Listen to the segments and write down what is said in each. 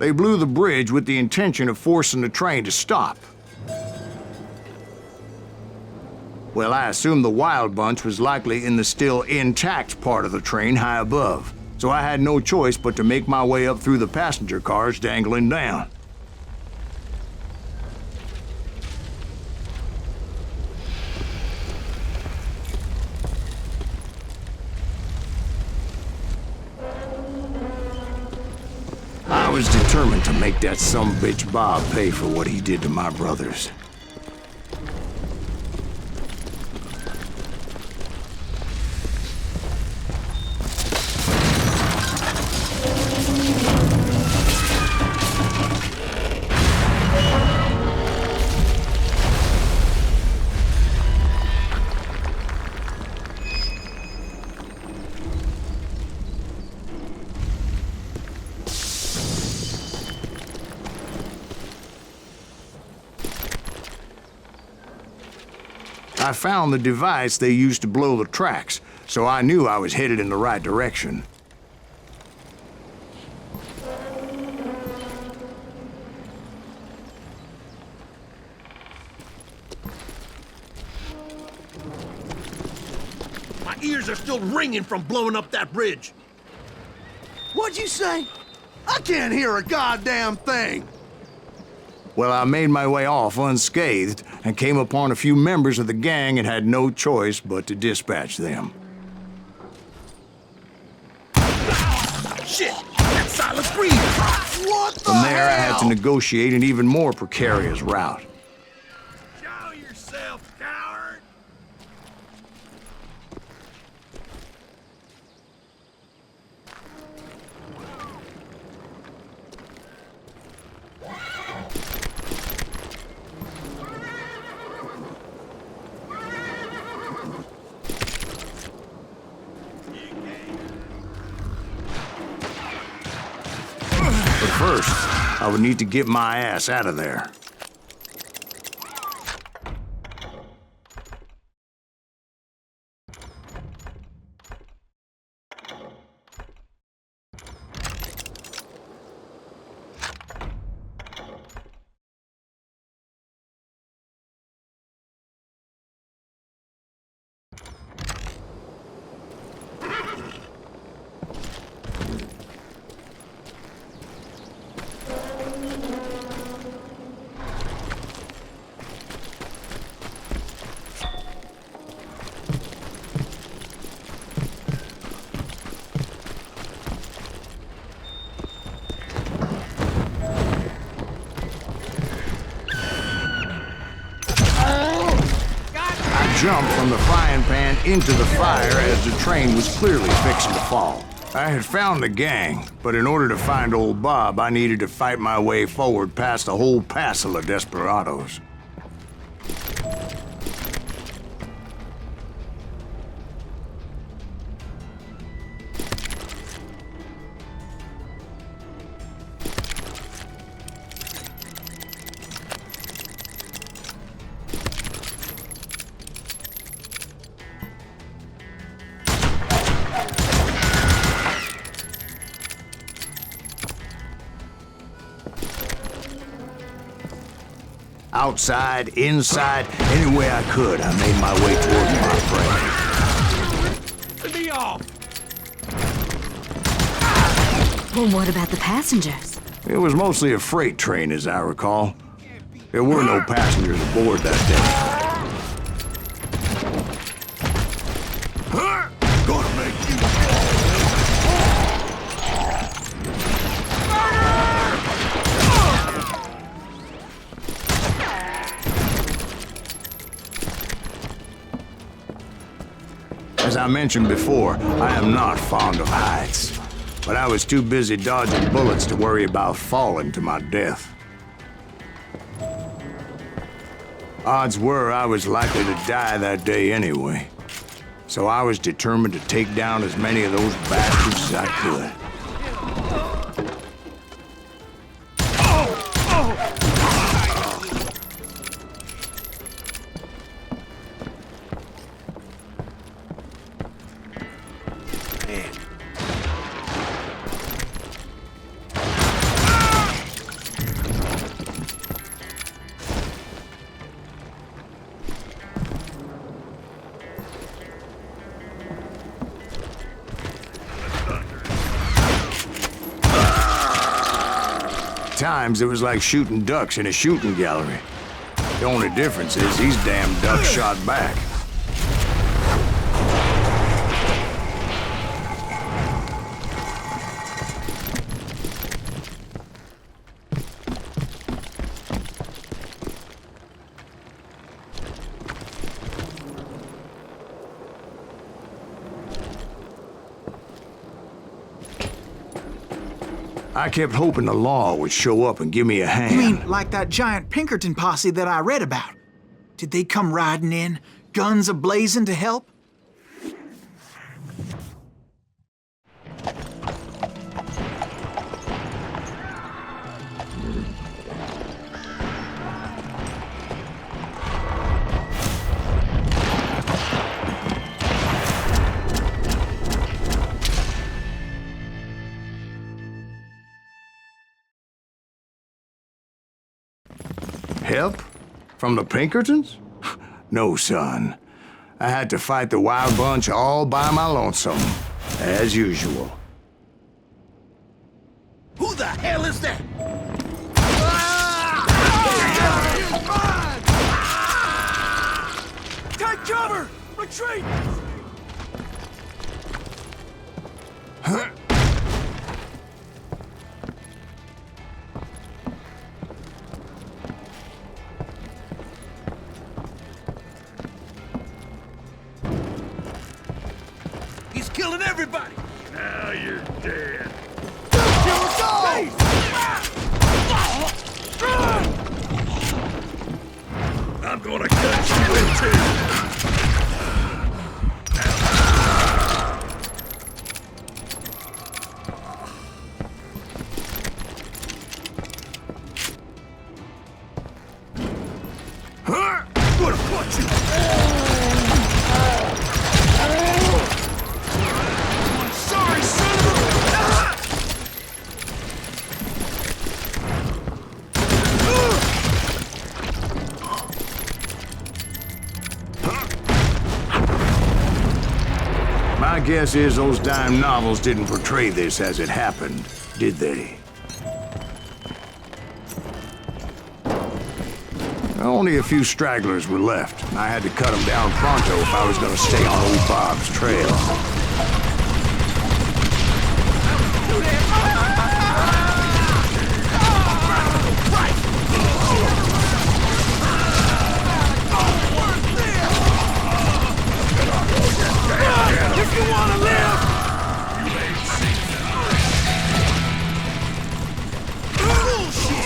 They blew the bridge with the intention of forcing the train to stop. Well, I assumed the wild bunch was likely in the still intact part of the train high above, so I had no choice but to make my way up through the passenger cars dangling down. I was determined to make that sumbitch Bob pay for what he did to my brothers. I found the device they used to blow the tracks, so I knew I was headed in the right direction. My ears are still ringing from blowing up that bridge. What'd you say? I can't hear a goddamn thing! Well, I made my way off unscathed and came upon a few members of the gang and had no choice but to dispatch them. Shit! That silence breathe! What the From there, I hell? had to negotiate an even more precarious route. Show yourself, coward! But first, I would need to get my ass out of there. Jumped from the frying pan into the fire as the train was clearly fixing to fall. I had found the gang, but in order to find old Bob, I needed to fight my way forward past a whole passel of desperados. Outside, inside, any way I could, I made my way towards my prey. Let me off! Well, what about the passengers? It was mostly a freight train, as I recall. There were no passengers aboard that day. Gonna make you... As I mentioned before, I am not fond of heights, but I was too busy dodging bullets to worry about falling to my death. Odds were I was likely to die that day anyway, so I was determined to take down as many of those bastards as I could. times it was like shooting ducks in a shooting gallery. The only difference is these damn ducks shot back. I kept hoping the law would show up and give me a hand. You mean like that giant Pinkerton posse that I read about? Did they come riding in, guns a-blazing to help? Help? From the Pinkertons? No, son. I had to fight the wild bunch all by my lonesome, as usual. Who the hell is that? Take cover! Retreat! He's killing everybody! Now you're dead. Kill us all! I'm gonna cut you in two! I'm gonna punch you! Sorry, son of a... My guess is those dime novels didn't portray this as it happened, did they? Only a few stragglers were left. I had to cut them down pronto if I was gonna stay on old Bob's trail. If you wanna live! Bullshit!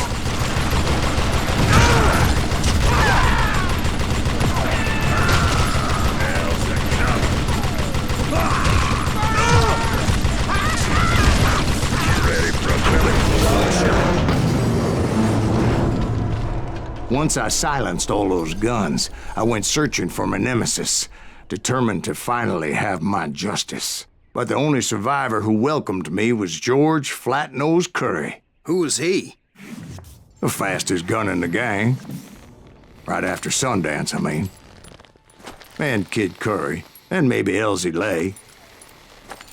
Once I silenced all those guns, I went searching for my nemesis, determined to finally have my justice. But the only survivor who welcomed me was George Flat-Nosed Curry. Who was he? The fastest gun in the gang. Right after Sundance, I mean. And Kid Curry, and maybe Elsie Lay.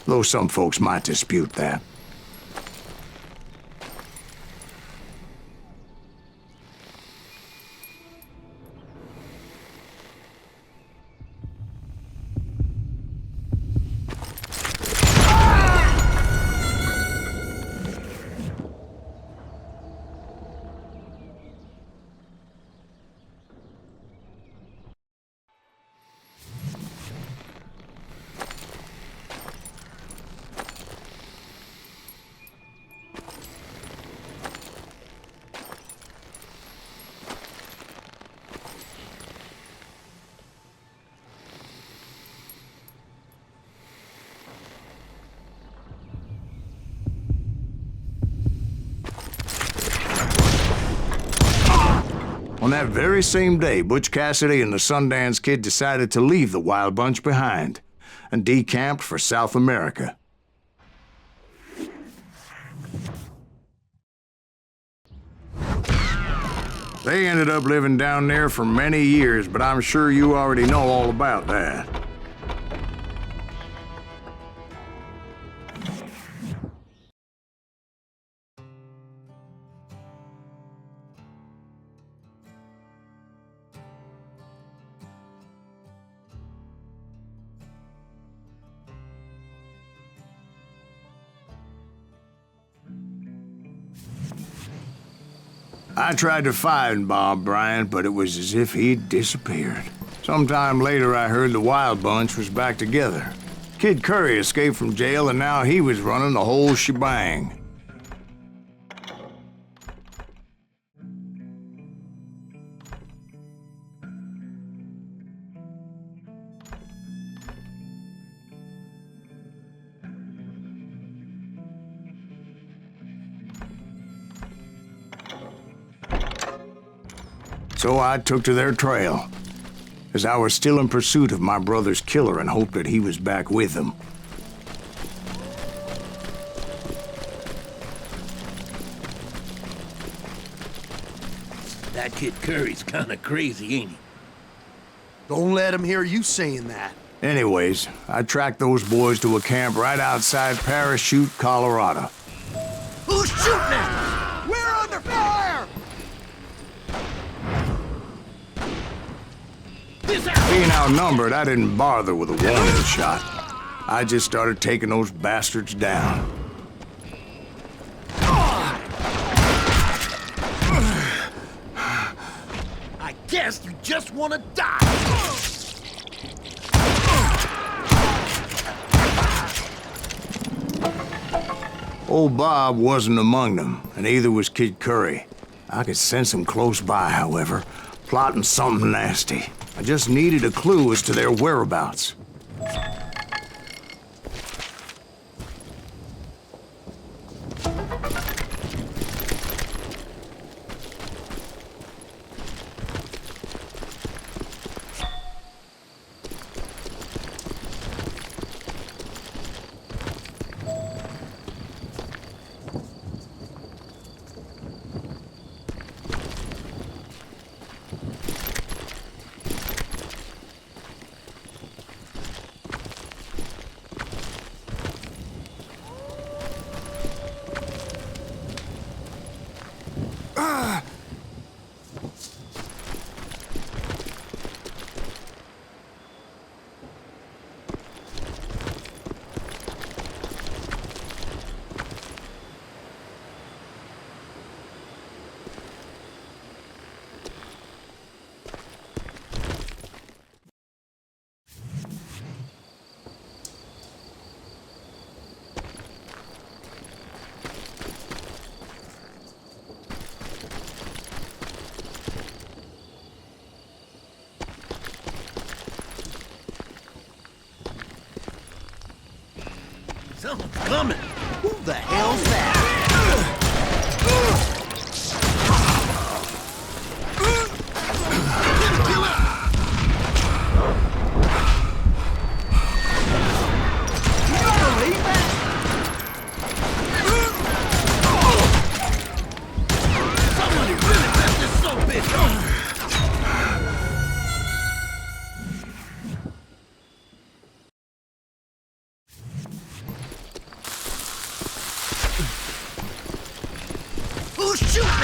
Though some folks might dispute that. On that very same day, Butch Cassidy and the Sundance Kid decided to leave the Wild Bunch behind and decamped for South America. They ended up living down there for many years, but I'm sure you already know all about that. I tried to find Bob Bryant, but it was as if he'd disappeared. Sometime later, I heard the Wild Bunch was back together. Kid Curry escaped from jail, and now he was running the whole shebang. So I took to their trail, as I was still in pursuit of my brother's killer and hoped that he was back with them. That kid Curry's kinda crazy, ain't he? Don't let him hear you saying that. Anyways, I tracked those boys to a camp right outside Parachute, Colorado. Who's shooting at us? We're under fire! Being outnumbered, I didn't bother with a warning shot. I just started taking those bastards down. I guess you just wanna die! Old Bob wasn't among them, and neither was Kid Curry. I could sense him close by, however, plotting something nasty. I just needed a clue as to their whereabouts. Someone's coming! Who the hell's that? Somebody really messed this so bitch up!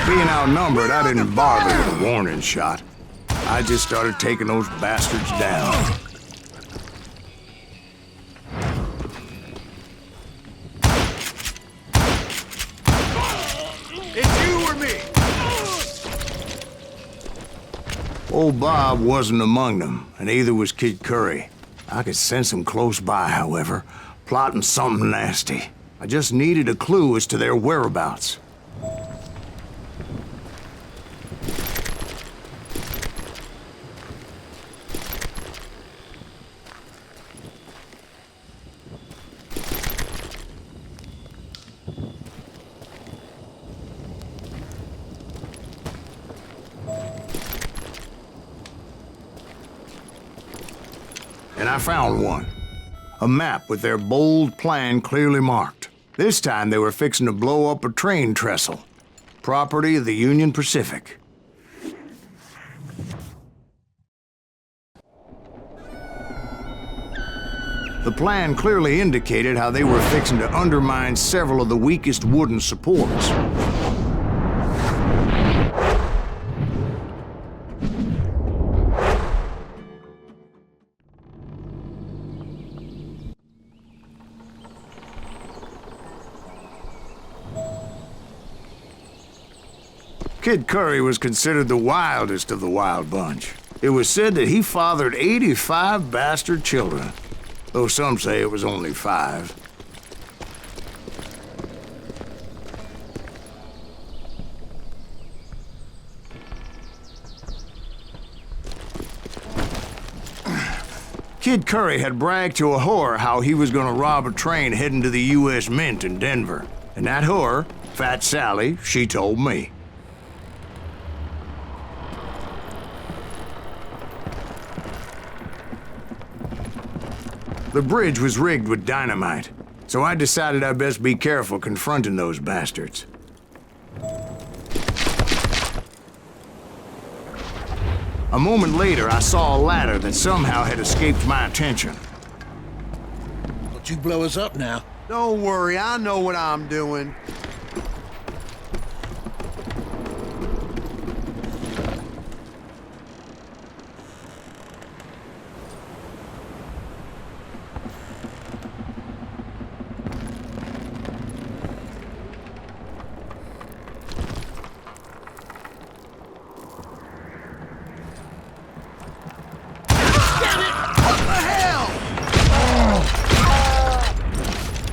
Being outnumbered, I didn't bother with a warning shot. I just started taking those bastards down. It's you or me? Old Bob wasn't among them, and neither was Kid Curry. I could sense him close by, however, plotting something nasty. I just needed a clue as to their whereabouts. And I found one. A map with their bold plan clearly marked. This time they were fixing to blow up a train trestle. Property of the Union Pacific. The plan clearly indicated how they were fixing to undermine several of the weakest wooden supports. Kid Curry was considered the wildest of the wild bunch. It was said that he fathered 85 bastard children, though some say it was only 5. Kid Curry had bragged to a whore how he was gonna rob a train heading to the U.S. Mint in Denver. And that whore, Fat Sally, she told me. The bridge was rigged with dynamite, so I decided I'd best be careful confronting those bastards. A moment later, I saw a ladder that somehow had escaped my attention. Don't you blow us up now. Don't worry, I know what I'm doing.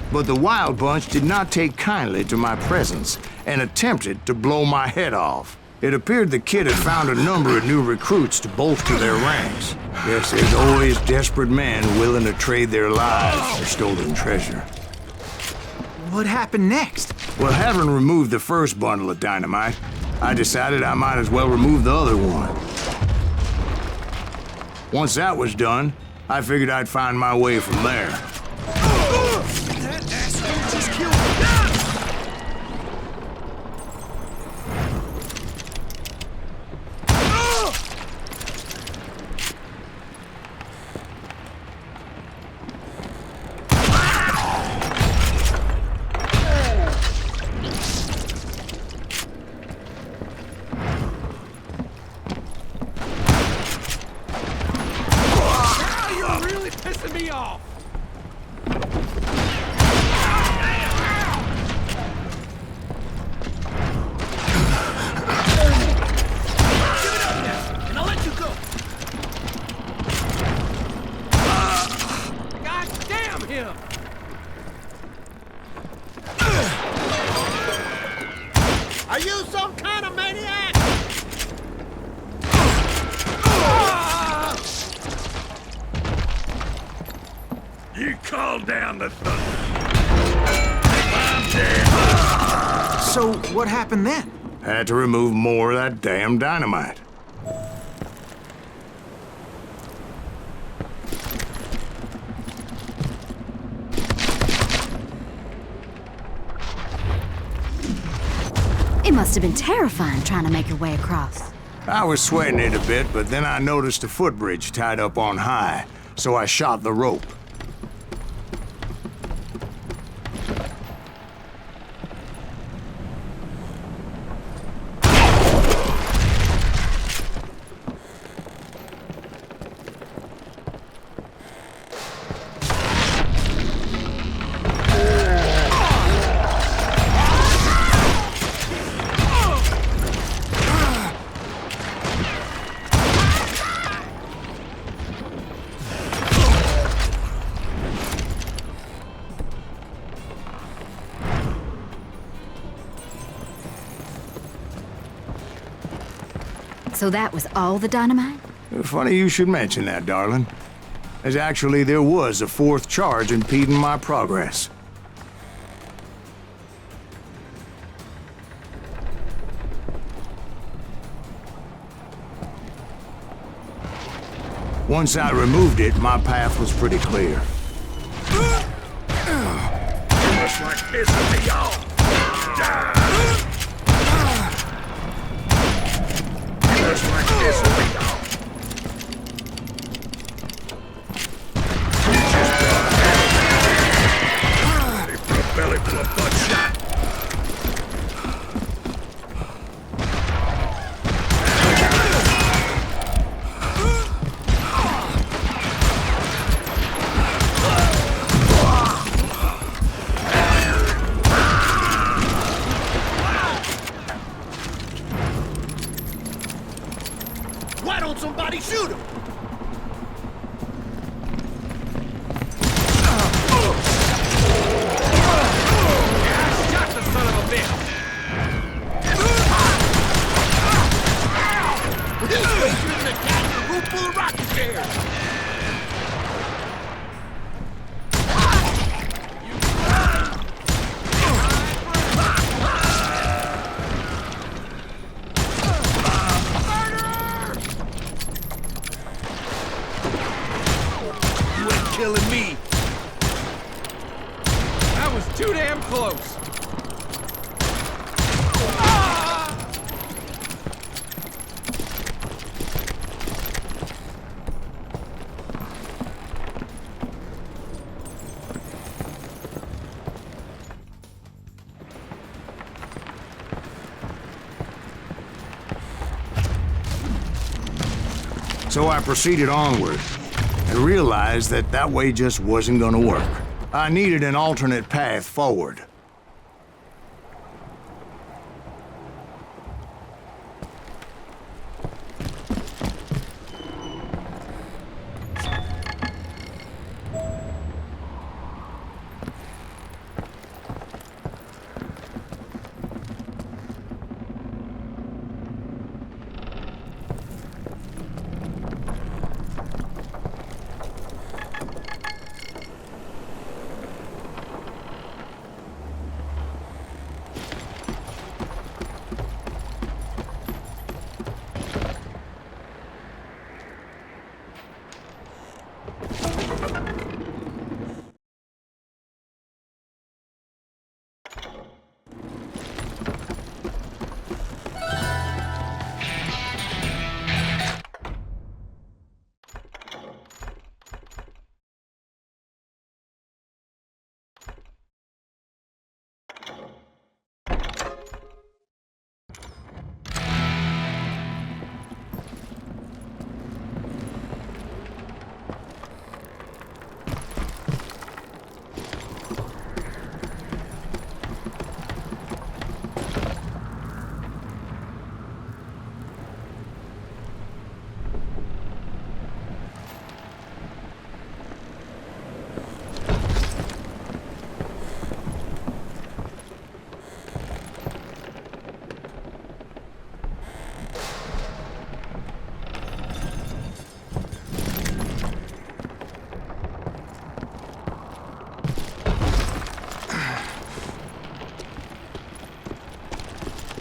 But the Wild Bunch did not take kindly to my presence and attempted to blow my head off. It appeared the kid had found a number of new recruits to bolster their ranks. Yes, there's always desperate men willing to trade their lives for stolen treasure. What happened next? Well, having removed the first bundle of dynamite, I decided I might as well remove the other one. Once that was done, I figured I'd find my way from there. Are you some kind of maniac? You call down the thunder. I'm dead. So what happened then? Had to remove more of that damn dynamite. It must have been terrifying trying to make your way across. I was sweating it a bit, but then I noticed a footbridge tied up on high, so I shot the rope. So that was all the dynamite? Funny you should mention that, darling. As actually there was a fourth charge impeding my progress. Once I removed it, my path was pretty clear. Just like this with me all. Just like this with me all. They put a belly full of buckshot. Why don't somebody shoot him? I shot the son of a bitch! He's faster than a cat in a room full of rocking chairs! Killing me. That was too damn close. So I proceeded onward and realized that that way just wasn't gonna work. I needed an alternate path forward.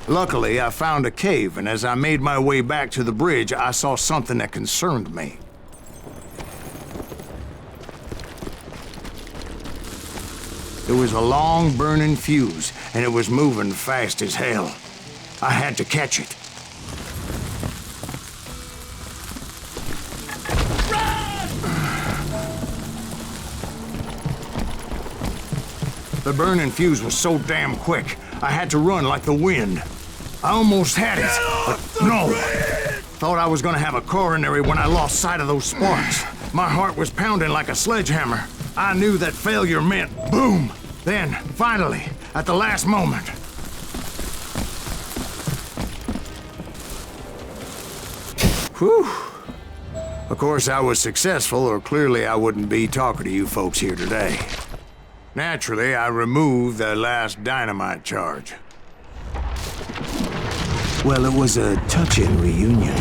Luckily, I found a cave, and as I made my way back to the bridge, I saw something that concerned me. It was a long burning fuse, and it was moving fast as hell. I had to catch it. The burning fuse was so damn quick, I had to run like the wind. I almost had it, but no. Thought I was gonna have a coronary when I lost sight of those sparks. My heart was pounding like a sledgehammer. I knew that failure meant boom. Then, finally, at the last moment. Whew. Of course, I was successful, or clearly I wouldn't be talking to you folks here today. Naturally, I removed the last dynamite charge. Well, it was a touching reunion.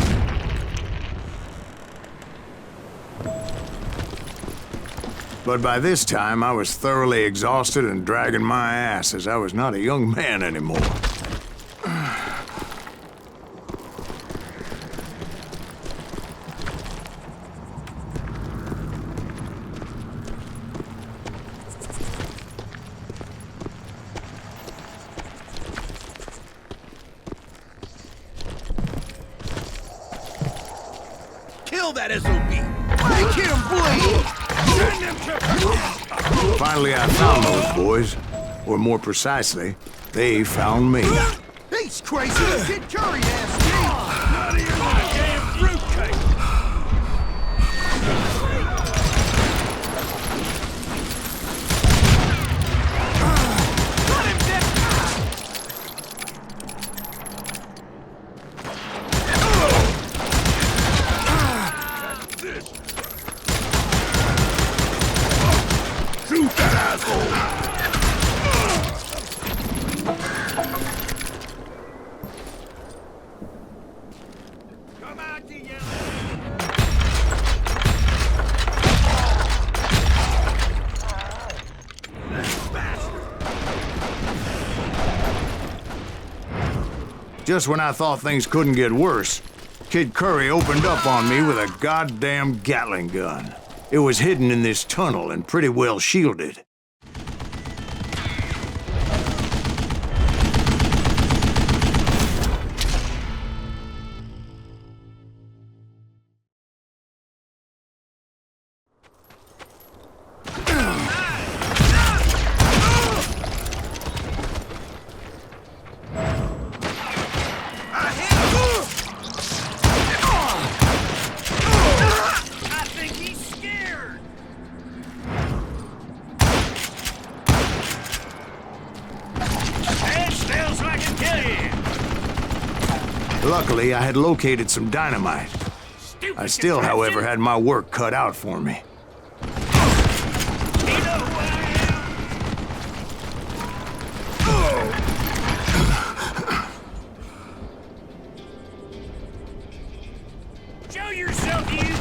But by this time, I was thoroughly exhausted and dragging my ass, as I was not a young man anymore. Kill that SOB! Make him bleed! Send him to... Finally, I found those boys. Or more precisely, they found me. He's crazy. Kid Curry ass me. Not even a damn fruitcake! Let him dead! Just when I thought things couldn't get worse, Kid Curry opened up on me with a goddamn Gatling gun. It was hidden in this tunnel and pretty well shielded. Luckily, I had located some dynamite. I still, however, had my work cut out for me. Show yourself, you!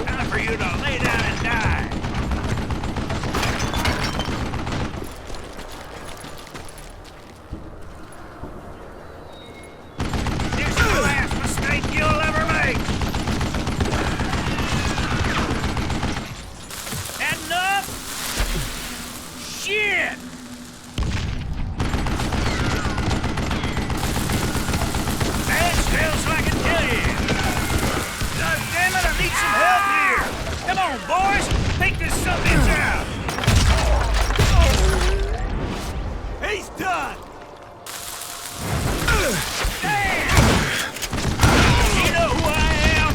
Time for you to lay down and die. This is the last mistake you'll ever make. Enough? Shit! Stand still so I can kill you. God damn it, I need some help here. Come on, boys. Take this subbitch out. He's done. Damn! You know who I am?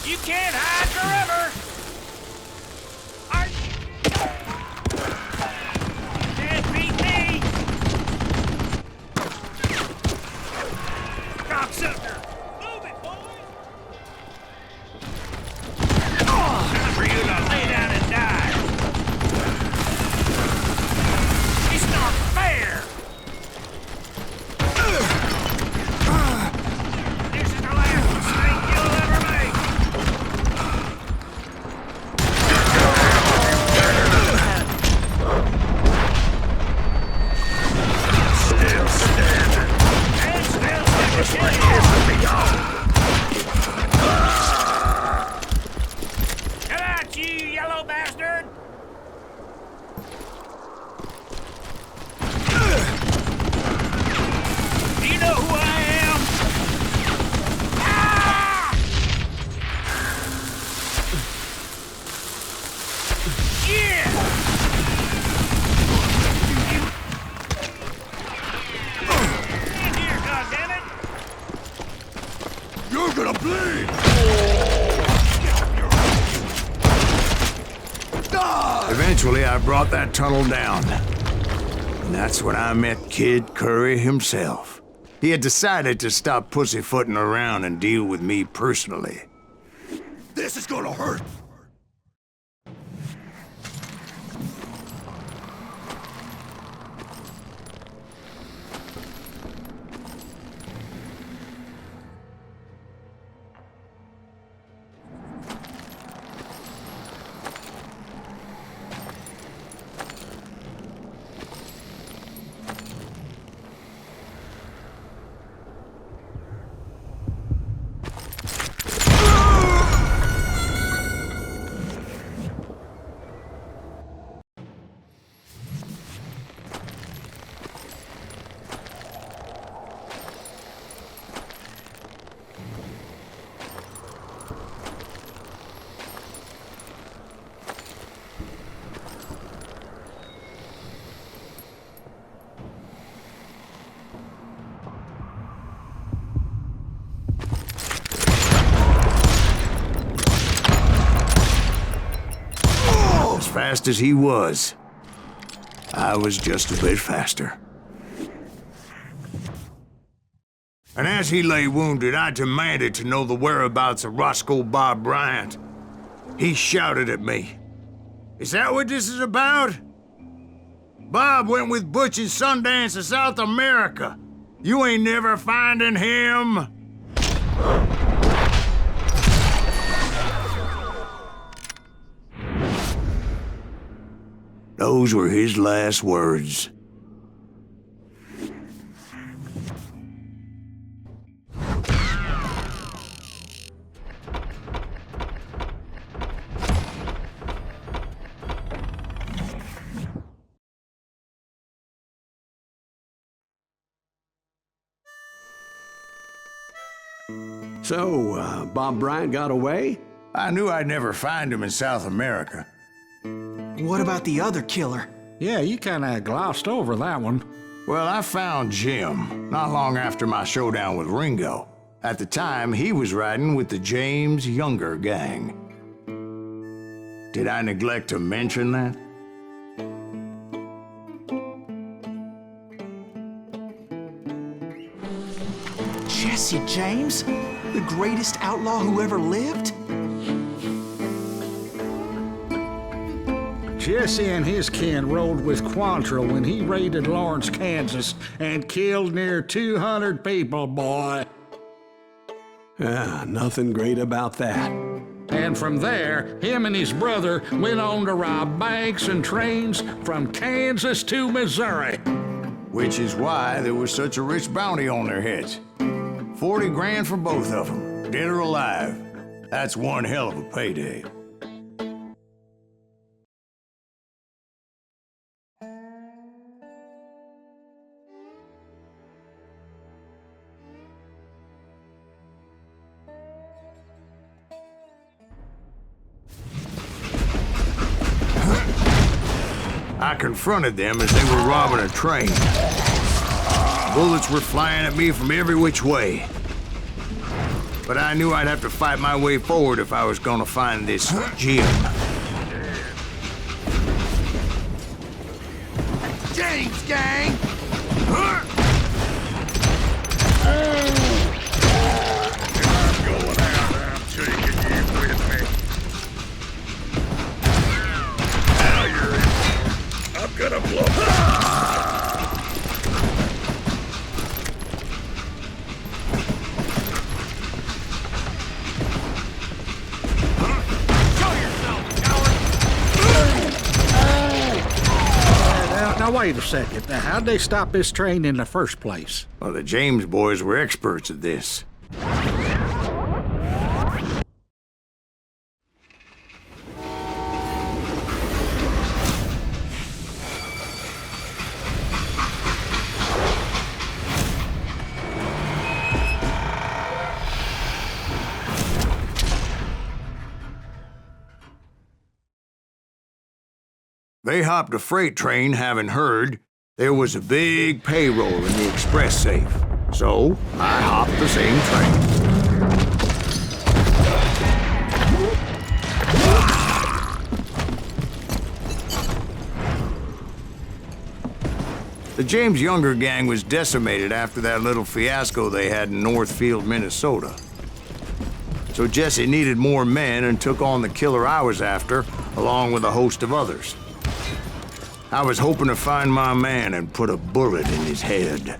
You can't hide forever. Can't beat me. Cocksucker. Move it, boys. Time for you to lay down and die. It's not fair. This is the last mistake you'll ever make. Still standing. And still standing. Get out, you yellow bastard! Do you know who I am? Ah! Yeah! In here, goddammit! You're gonna bleed! Eventually, I brought that tunnel down. And that's when I met Kid Curry himself. He had decided to stop pussyfooting around and deal with me personally. This is gonna hurt! As fast as he was, I was just a bit faster. And as he lay wounded, I demanded to know the whereabouts of Roscoe Bob Bryant. He shouted at me. "Is that what this is about? Bob went with Butch and Sundance to South America. You ain't never finding him! Those were his last words. So, Bob Bryant got away? I knew I'd never find him in South America. What about the other killer? Yeah, you kinda glossed over that one. Well, I found Jim not long after my showdown with Ringo. At the time, he was riding with the James Younger gang. Did I neglect to mention that? Jesse James? The greatest outlaw who ever lived? Jesse and his kin rode with Quantrill when he raided Lawrence, Kansas, and killed near 200 people, boy. Ah, nothing great about that. And from there, him and his brother went on to rob banks and trains from Kansas to Missouri. Which is why there was such a rich bounty on their heads. 40 grand for both of them, dead or alive. That's one hell of a payday. I confronted them as they were robbing a train. Bullets were flying at me from every which way. But I knew I'd have to fight my way forward if I was gonna find this Jim. James gang! Now, wait a second. Now, how'd they stop this train in the first place? Well, the James boys were experts at this. They hopped a freight train having heard there was a big payroll in the express safe. So, I hopped the same train. The James Younger gang was decimated after that little fiasco they had in Northfield, Minnesota. So Jesse needed more men and took on the killer I was after, along with a host of others. I was hoping to find my man and put a bullet in his head.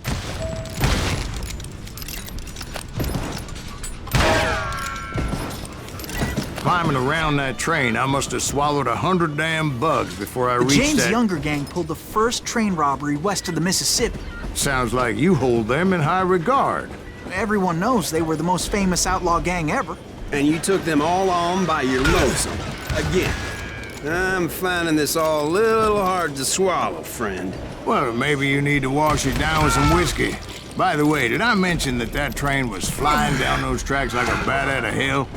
Climbing around that train, I must have swallowed 100 damn bugs before I reached The James that... Younger gang pulled the first train robbery west of the Mississippi. Sounds like you hold them in high regard. Everyone knows they were the most famous outlaw gang ever. And you took them all on by your lonesome. Again. I'm finding this all a little hard to swallow, friend. Well, maybe you need to wash it down with some whiskey. By the way, did I mention that that train was flying down those tracks like a bat out of hell?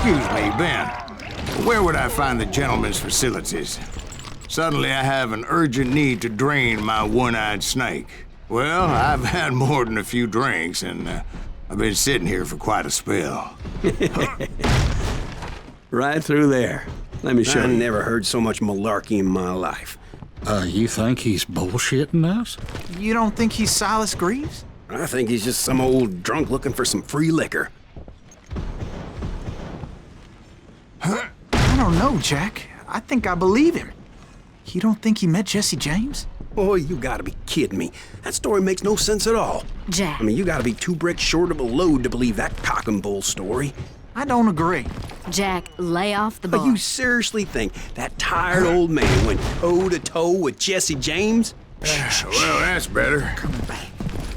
Excuse me, Ben. Where would I find the gentleman's facilities? Suddenly I have an urgent need to drain my one-eyed snake. Well, I've had more than a few drinks, and I've been sitting here for quite a spell. Right through there. Let me show you. I never heard so much malarkey in my life. You think he's bullshitting us? You don't think he's Silas Greaves? I think he's just some old drunk looking for some free liquor. I don't know, Jack. I think I believe him. You don't think he met Jesse James? Boy, you gotta be kidding me. That story makes no sense at all. Jack. I mean, you gotta be 2 bricks short of a load to believe that cock and bull story. I don't agree. Jack, lay off the bar. You seriously think that tired old man went toe-to-toe with Jesse James? Well, that's better.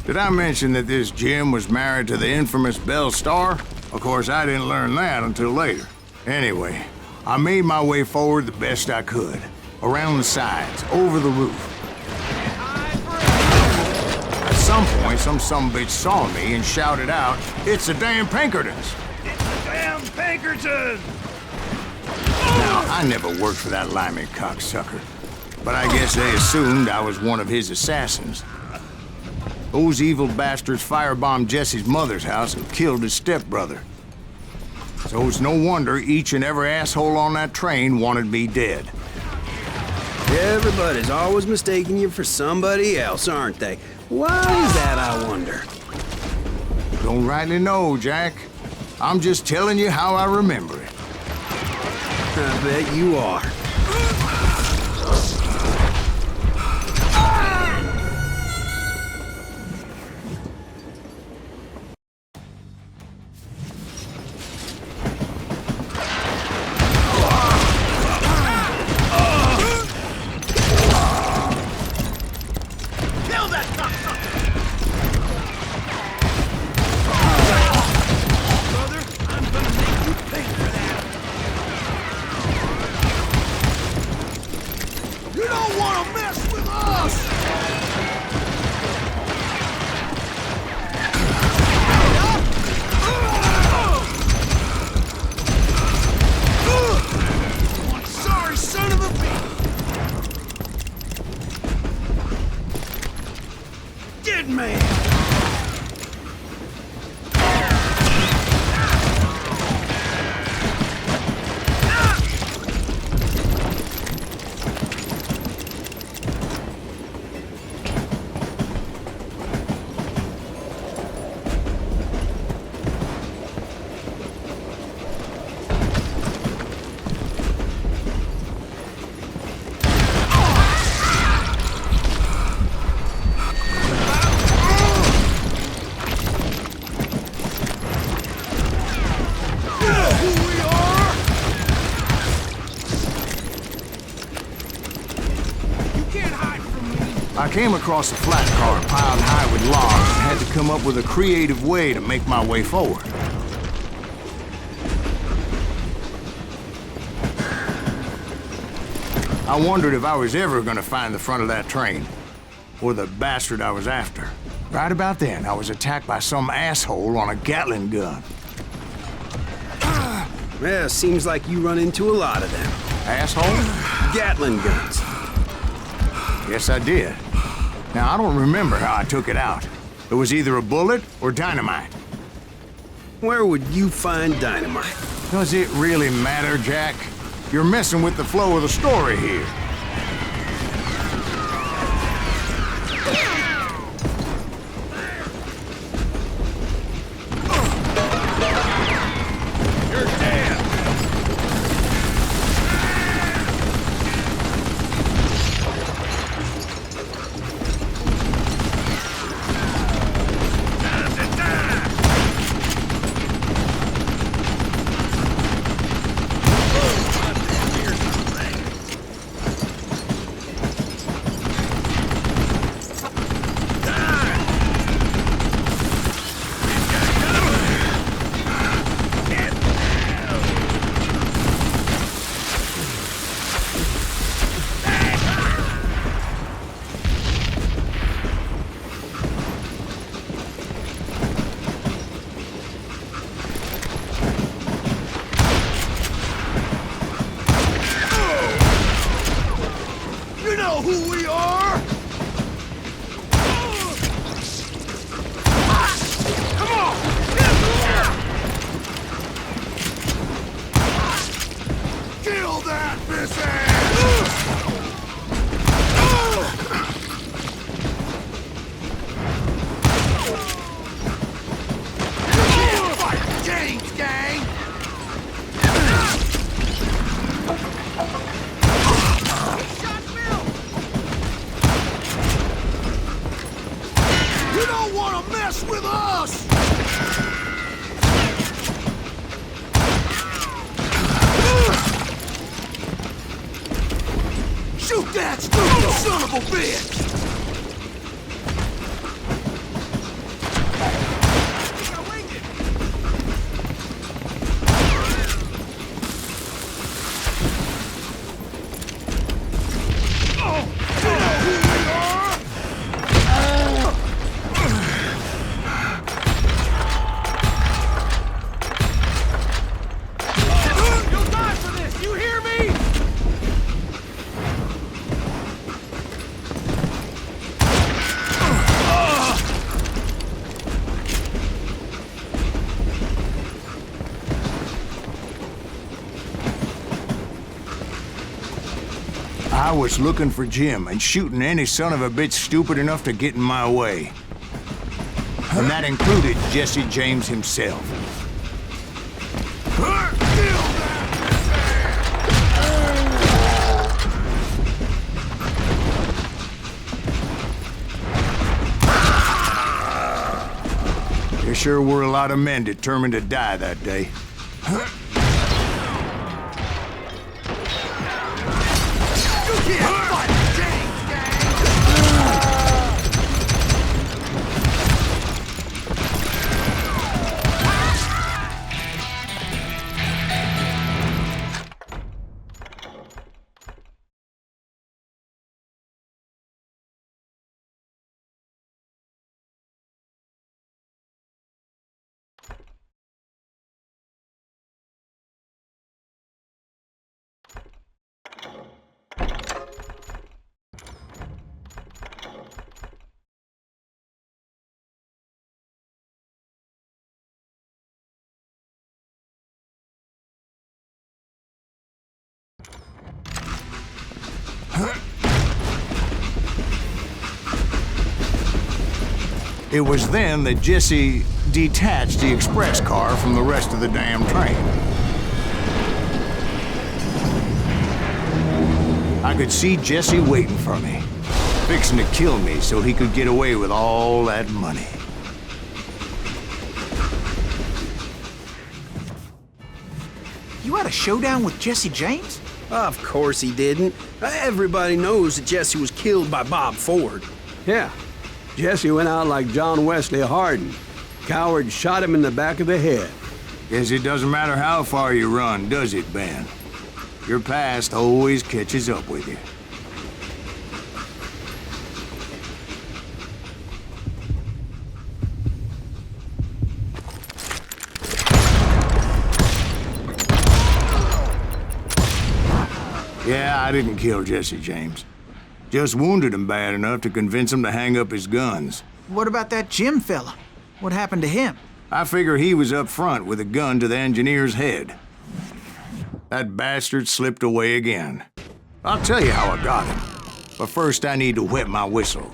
Did I mention that this Jim was married to the infamous Belle Starr? Of course, I didn't learn that until later. Anyway, I made my way forward the best I could. Around the sides, over the roof. At some point, some sumbitch saw me and shouted out, "It's the damn Pinkertons!" Damn Pinkerton! Now, I never worked for that limey cocksucker, but I guess they assumed I was one of his assassins. Those evil bastards firebombed Jesse's mother's house and killed his stepbrother. So it's no wonder each and every asshole on that train wanted me dead. Everybody's always mistaking you for somebody else, aren't they? Why is that, I wonder? Don't rightly know, Jack. I'm just telling you how I remember it. I bet you are. I came across a flat car piled high with logs and had to come up with a creative way to make my way forward. I wondered if I was ever going to find the front of that train, or the bastard I was after. Right about then, I was attacked by some asshole on a Gatling gun. Well, seems like you run into a lot of them. Asshole? Gatling guns. Yes, I did. Now, I don't remember how I took it out. It was either a bullet or dynamite. Where would you find dynamite? Does it really matter, Jack? You're messing with the flow of the story here. us! Shoot that stupid son of a bitch! I was looking for Jim and shooting any son of a bitch stupid enough to get in my way. And that included Jesse James himself. There sure were a lot of men determined to die that day. It was then that Jesse detached the express car from the rest of the damn train. I could see Jesse waiting for me, fixing to kill me so he could get away with all that money. You had a showdown with Jesse James? Of course he didn't. Everybody knows that Jesse was killed by Bob Ford. Yeah. Jesse went out like John Wesley Hardin. Coward shot him in the back of the head. Guess it doesn't matter how far you run, does it, Ben? Your past always catches up with you. Yeah, I didn't kill Jesse James. Just wounded him bad enough to convince him to hang up his guns. What about that Jim fella? What happened to him? I figure he was up front with a gun to the engineer's head. That bastard slipped away again. I'll tell you how I got him. But first I need to wet my whistle.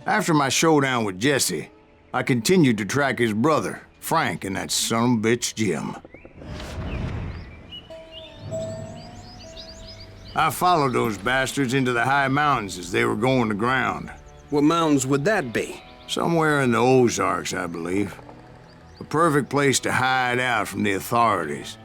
After my showdown with Jesse, I continued to track his brother, Frank, and that son of a bitch, Jim. I followed those bastards into the high mountains as they were going to ground. What mountains would that be? Somewhere in the Ozarks, I believe. A perfect place to hide out from the authorities.